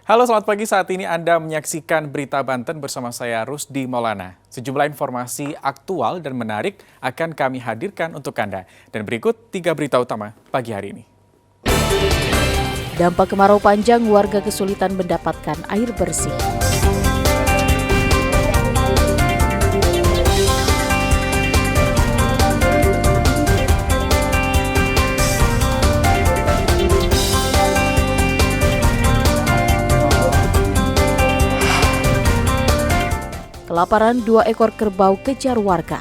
Halo, selamat pagi. Saat ini Anda menyaksikan Berita Banten bersama saya Rusdi Maulana. Sejumlah informasi aktual dan menarik akan kami hadirkan untuk Anda. Dan berikut 3 berita utama pagi hari ini. Dampak kemarau panjang, warga kesulitan mendapatkan air bersih. Kelaparan, 2 ekor kerbau kejar warga.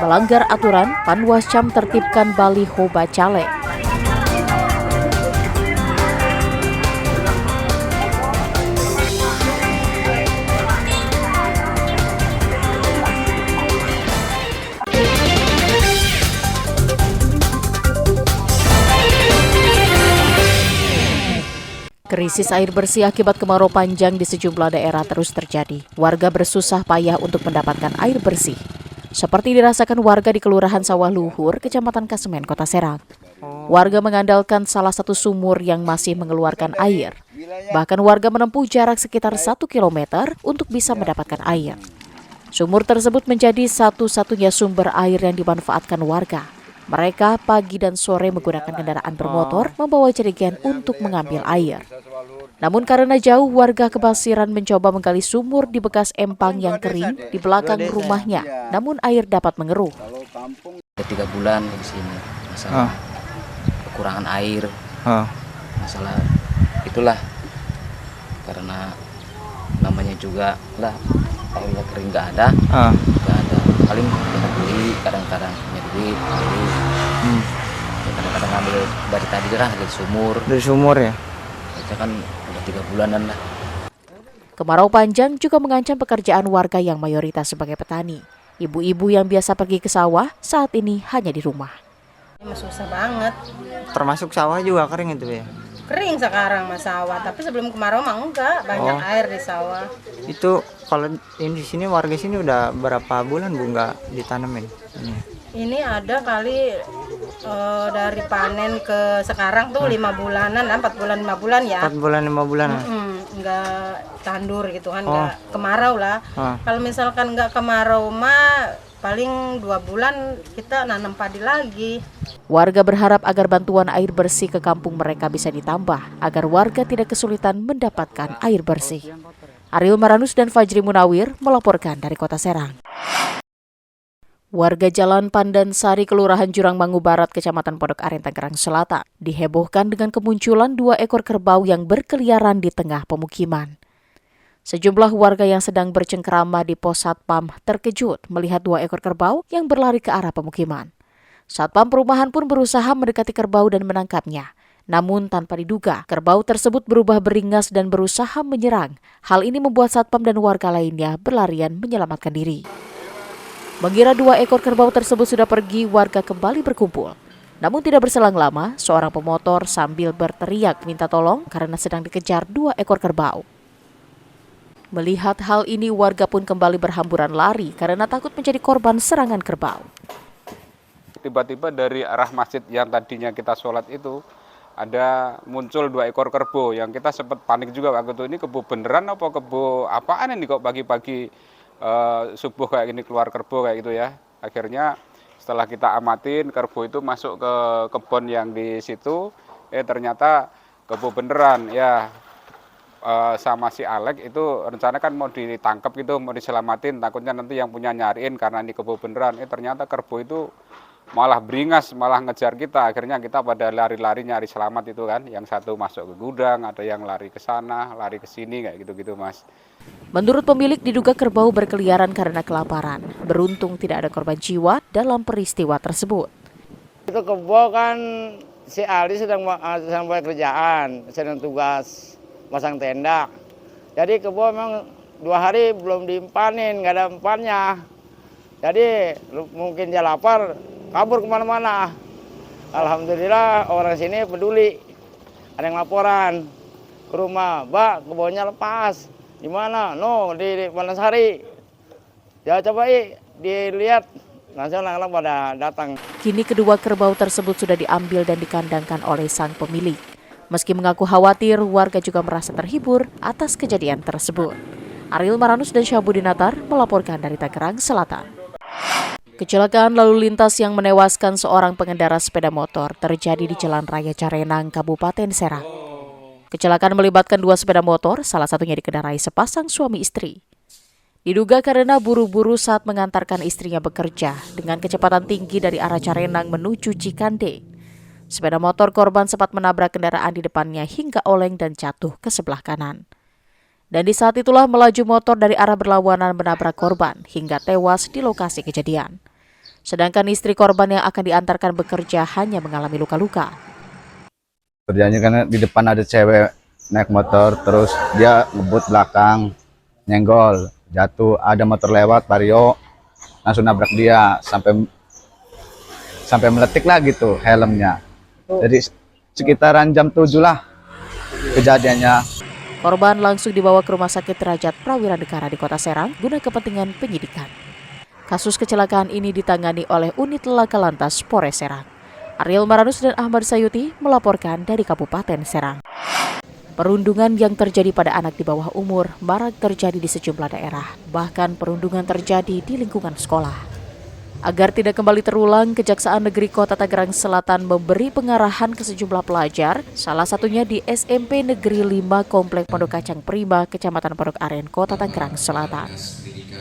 Melanggar aturan, Panwascam tertibkan baliho bacalek. Krisis air bersih akibat kemarau panjang di sejumlah daerah terus terjadi. Warga bersusah payah untuk mendapatkan air bersih. Seperti dirasakan warga di Kelurahan Sawah Luhur, Kecamatan Kasemen, Kota Serang. Warga mengandalkan salah satu sumur yang masih mengeluarkan air. Bahkan warga menempuh jarak sekitar 1 kilometer untuk bisa mendapatkan air. Sumur tersebut menjadi satu-satunya sumber air yang dimanfaatkan warga. Mereka pagi dan sore menggunakan kendaraan bermotor membawa jerigen untuk mengambil air. Namun karena jauh, warga kebasiran mencoba menggali sumur di bekas empang yang kering di belakang rumahnya. Namun air dapat mengeruh. Ada 3 bulan di sini, masalah kekurangan air, masalah itulah karena namanya juga lah airnya kering nggak ada, paling kita beli kadang-kadang punya duit, beli. Kadang-kadang ambil dari tadi kan dari sumur ya. Itu kan udah 3 bulanan lah. Kemarau panjang juga mengancam pekerjaan warga yang mayoritas sebagai petani. Ibu-ibu yang biasa pergi ke sawah saat ini hanya di rumah. Susah banget. Termasuk sawah juga kering itu ya? Kering sekarang mas sawah, tapi sebelum kemarau mah enggak, banyak air di sawah. Itu kalau ini di sini warga sini udah berapa bulan Bu nggak ditanamin? Ini ada kali dari panen ke sekarang tuh 5 bulanan, 4 bulan 5 bulan ya. 4 bulan 5 bulan. Enggak tandur gitu kan, enggak kemarau lah. Kalau misalkan enggak kemarau mah paling 2 bulan kita nanam padi lagi. Warga berharap agar bantuan air bersih ke kampung mereka bisa ditambah agar warga tidak kesulitan mendapatkan air bersih. Ariel Maranus dan Fajri Munawir melaporkan dari Kota Serang. Warga Jalan Pandansari, Kelurahan Jurangmangu Barat, Kecamatan Pondok Aren, Tangerang Selatan, dihebohkan dengan kemunculan 2 ekor kerbau yang berkeliaran di tengah pemukiman. Sejumlah warga yang sedang bercengkrama di pos Satpam terkejut melihat 2 ekor kerbau yang berlari ke arah pemukiman. Satpam perumahan pun berusaha mendekati kerbau dan menangkapnya. Namun tanpa diduga, kerbau tersebut berubah beringas dan berusaha menyerang. Hal ini membuat Satpam dan warga lainnya berlarian menyelamatkan diri. Mengira 2 ekor kerbau tersebut sudah pergi, warga kembali berkumpul. Namun tidak berselang lama, seorang pemotor sambil berteriak minta tolong karena sedang dikejar 2 ekor kerbau. Melihat hal ini, warga pun kembali berhamburan lari karena takut menjadi korban serangan kerbau. Tiba-tiba dari arah masjid yang tadinya kita sholat itu ada muncul 2 ekor kerbau yang kita sempat panik juga waktu itu, ini kebo beneran apa kebo apaan ini kok pagi-pagi subuh kayak gini keluar kerbau kayak gitu ya. Akhirnya setelah kita amatin, kerbau itu masuk ke kebun yang di situ, ternyata kebo beneran ya. Sama si Alek itu rencana kan mau ditangkap gitu, mau diselamatin, takutnya nanti yang punya nyariin karena ini kebo beneran. Ternyata kerbau itu malah beringas, malah ngejar kita. Akhirnya kita pada lari-lari nyari selamat itu kan. Yang satu masuk ke gudang, ada yang lari ke sana, lari ke sini kayak gitu-gitu Mas. Menurut pemilik, diduga kerbau berkeliaran karena kelaparan. Beruntung tidak ada korban jiwa dalam peristiwa tersebut. Itu kebo kan si Ali sedang buat kerjaan, sedang tugas masang tenda. Jadi kebo memang 2 hari belum dipanen, nggak ada empannya. Jadi mungkin dia lapar, kabur kemana-mana. Alhamdulillah orang sini peduli, ada yang laporan. ke rumah, "Mbak, kebunnya lepas." "Di mana?" "No, di Wanasari." "Ya coba dilihat." Langsung anak-anak pada datang. Kini kedua kerbau tersebut sudah diambil dan dikandangkan oleh sang pemilik. Meski mengaku khawatir, warga juga merasa terhibur atas kejadian tersebut. Ariel Maranus dan Syahbudinatar melaporkan dari Tangerang Selatan. Kecelakaan lalu lintas yang menewaskan seorang pengendara sepeda motor terjadi di Jalan Raya Carenang, Kabupaten Serang. Kecelakaan melibatkan dua sepeda motor, salah satunya dikendarai sepasang suami istri. Diduga karena buru-buru saat mengantarkan istrinya bekerja dengan kecepatan tinggi dari arah Carenang menuju Cikande. Sepeda motor korban sempat menabrak kendaraan di depannya hingga oleng dan jatuh ke sebelah kanan. Dan di saat itulah melaju motor dari arah berlawanan menabrak korban hingga tewas di lokasi kejadian. Sedangkan istri korban yang akan diantarkan bekerja hanya mengalami luka-luka. Kerjanya karena di depan ada cewek naik motor, terus dia ngebut belakang, nyenggol, jatuh, ada motor lewat, vario, langsung nabrak dia sampai meletik lah gitu helmnya. Jadi sekitaran jam 7 lah kejadiannya. Korban langsung dibawa ke Rumah Sakit Derajat Prawira Negara di Kota Serang guna kepentingan penyidikan. Kasus kecelakaan ini ditangani oleh Unit Laka Lantas Polres Serang. Ariel Maranus dan Ahmad Sayuti melaporkan dari Kabupaten Serang. Perundungan yang terjadi pada anak di bawah umur marak terjadi di sejumlah daerah, bahkan perundungan terjadi di lingkungan sekolah. Agar tidak kembali terulang, Kejaksaan Negeri Kota Tangerang Selatan memberi pengarahan ke sejumlah pelajar, salah satunya di SMP Negeri 5 Komplek Pondok Kacang Prima, Kecamatan Pondok Aren, Kota Tangerang Selatan.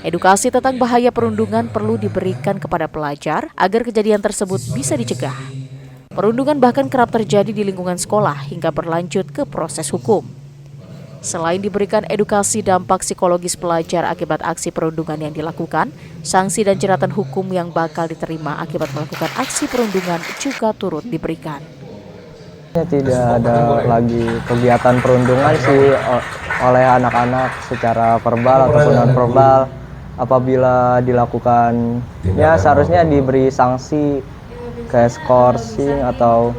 Edukasi tentang bahaya perundungan perlu diberikan kepada pelajar agar kejadian tersebut bisa dicegah. Perundungan bahkan kerap terjadi di lingkungan sekolah hingga berlanjut ke proses hukum. Selain diberikan edukasi dampak psikologis pelajar akibat aksi perundungan yang dilakukan, sanksi dan jeratan hukum yang bakal diterima akibat melakukan aksi perundungan juga turut diberikan. Tidak ada lagi kegiatan perundungan sih oleh anak-anak secara verbal ataupun non-verbal. Apabila dilakukan, ya seharusnya diberi sanksi kayak skorsing atau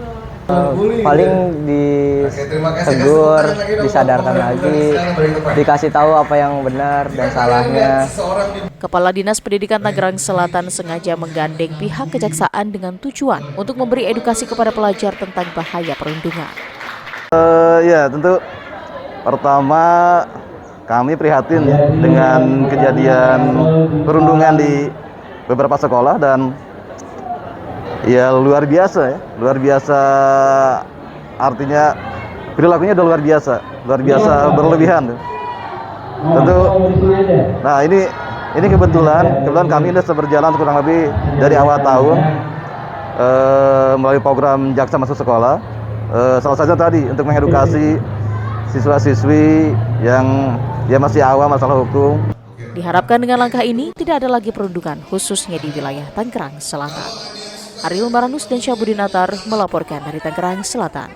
paling ditegur, disadarkan lagi, dikasih tahu apa yang benar dan salahnya. Kepala Dinas Pendidikan Tangerang Selatan sengaja menggandeng pihak kejaksaan dengan tujuan untuk memberi edukasi kepada pelajar tentang bahaya perundungan. Ya, tentu pertama kami prihatin dengan kejadian perundungan di beberapa sekolah dan ya luar biasa artinya perilakunya udah luar biasa berlebihan. Tentu, nah ini kebetulan kami sudah berjalan kurang lebih dari awal tahun melalui program Jaksa Masuk Sekolah. Salah satunya tadi untuk mengedukasi siswa-siswi yang masih awam masalah hukum. Diharapkan dengan langkah ini tidak ada lagi perundungan khususnya di wilayah Tangerang Selatan. Ariel Maranus dan Syahbudinatar melaporkan dari Tangerang Selatan.